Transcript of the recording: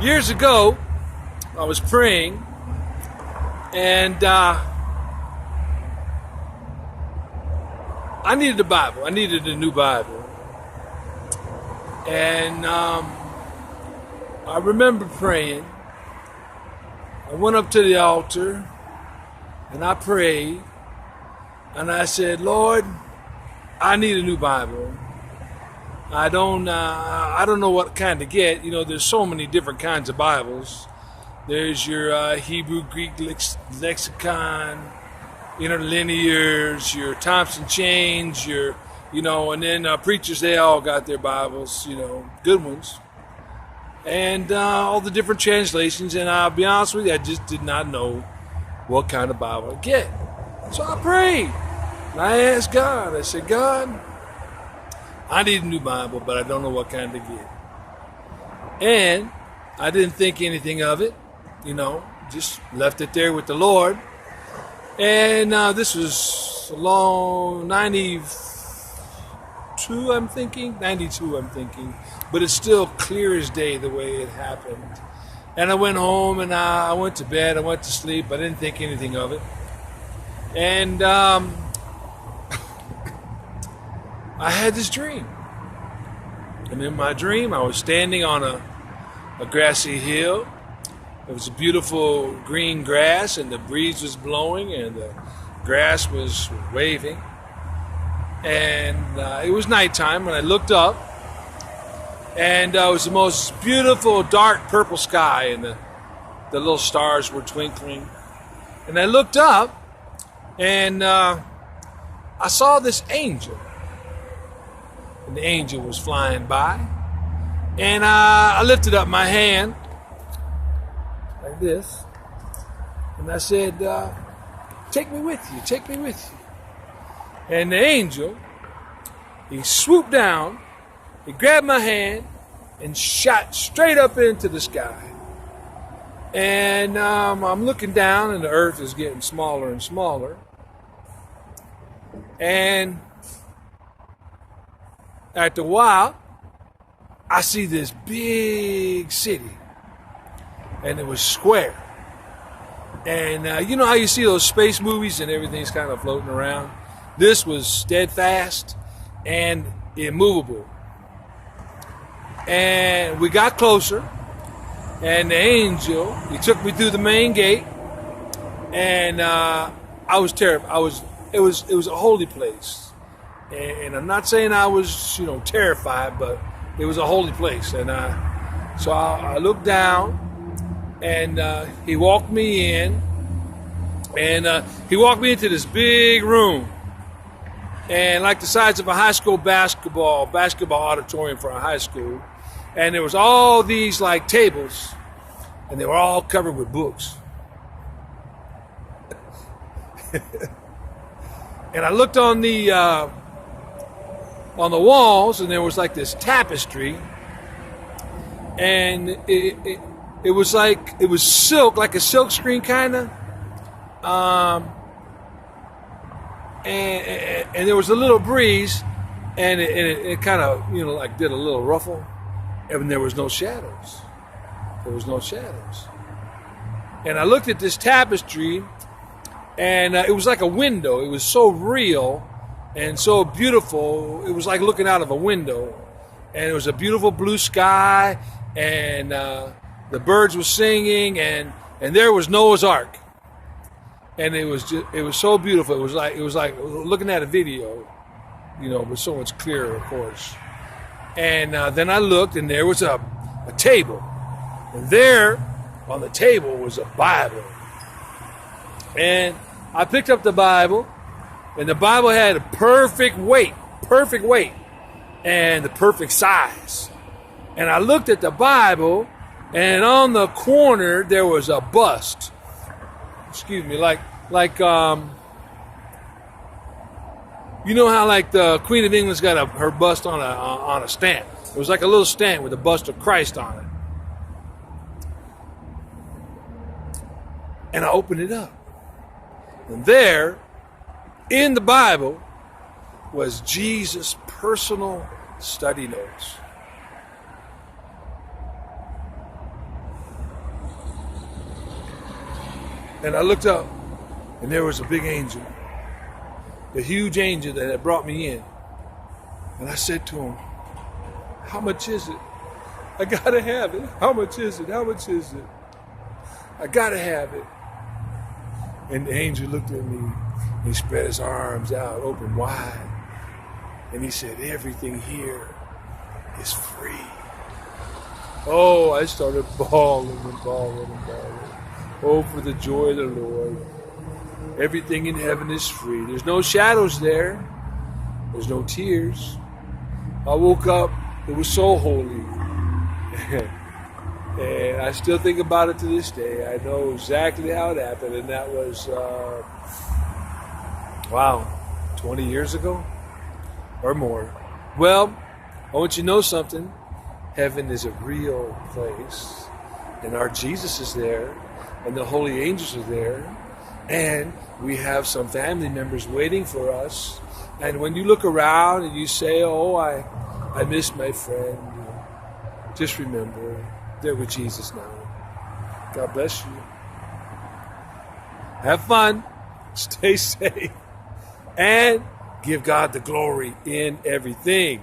Years ago, I was praying, and I needed a Bible. I needed a new Bible. And I remember praying. I went up to the altar, and I prayed, and I said, Lord, I need a new Bible. I don't know what kind to get. You know, there's so many different kinds of Bibles. There's your Hebrew Greek lexicon, interlinears, your Thompson Chains, and then preachers, they all got their Bibles, good ones. And all the different translations. And I'll be honest with you, I just did not know what kind of Bible to get. So I prayed. And I asked God, I said, God, I need a new Bible, but I don't know what kind to get. And I didn't think anything of it, just left it there with the Lord. And this was along 92, I'm thinking. But it's still clear as day the way it happened. And I went home and I went to bed, I went to sleep. I didn't think anything of it. And I had this dream. And in my dream, I was standing on a grassy hill. It was a beautiful green grass, and the breeze was blowing, and the grass was waving. And it was nighttime when I looked up, and it was the most beautiful dark purple sky, and the little stars were twinkling. And I looked up, and I saw this angel. And the angel was flying by. And I lifted up my hand like this. And I said, take me with you, take me with you. And the angel, he swooped down, he grabbed my hand, and shot straight up into the sky. And I'm looking down, and the earth is getting smaller and smaller. And after a while, I see this big city, and it was square. And you know how you see those space movies and everything's kind of floating around? This was steadfast and immovable. And we got closer, and the angel, he took me through the main gate, and I was terrified. It was a holy place. And I'm not saying I was, terrified, but it was a holy place. And so I looked down, and he walked me in, and he walked me into this big room, and like the size of a high school basketball auditorium for a high school. And there was all these like tables, and they were all covered with books. And I looked on the walls, and there was like this tapestry, and it was silk, like a silk screen kind of, and there was a little breeze, and it kind of did a little ruffle, and there was no shadows. And I looked at this tapestry, and it was like a window. It was so real and so beautiful. It was like looking out of a window. And it was a beautiful blue sky, and the birds were singing, and there was Noah's Ark. And it was so beautiful. It was like looking at a video, but so much clearer, of course. And then I looked, and there was a table. And there on the table was a Bible. And I picked up the Bible, and the Bible had a perfect weight, and the perfect size. And I looked at the Bible, and on the corner there was a bust. Excuse me, like you know how like the Queen of England's got her bust on a stamp. It was like a little stamp with a bust of Christ on it. And I opened it up. And there, in the Bible, was Jesus' personal study notes. And I looked up, and there was a big angel, the huge angel that had brought me in. And I said to him, how much is it? I gotta have it. How much is it? How much is it? I gotta have it. And the angel looked at me, and he spread his arms out, open wide. And he said, everything here is free. Oh, I started bawling and bawling and bawling. Oh, for the joy of the Lord. Everything in heaven is free. There's no shadows there. There's no tears. I woke up. It was so holy. And I still think about it to this day. I know exactly how it happened. And that was, 20 years ago or more. Well, I want you to know something. Heaven is a real place. And our Jesus is there. And the holy angels are there. And we have some family members waiting for us. And when you look around and you say, oh, I miss my friend, just remember, they're with Jesus now. God bless you. Have fun. Stay safe. And give God the glory in everything.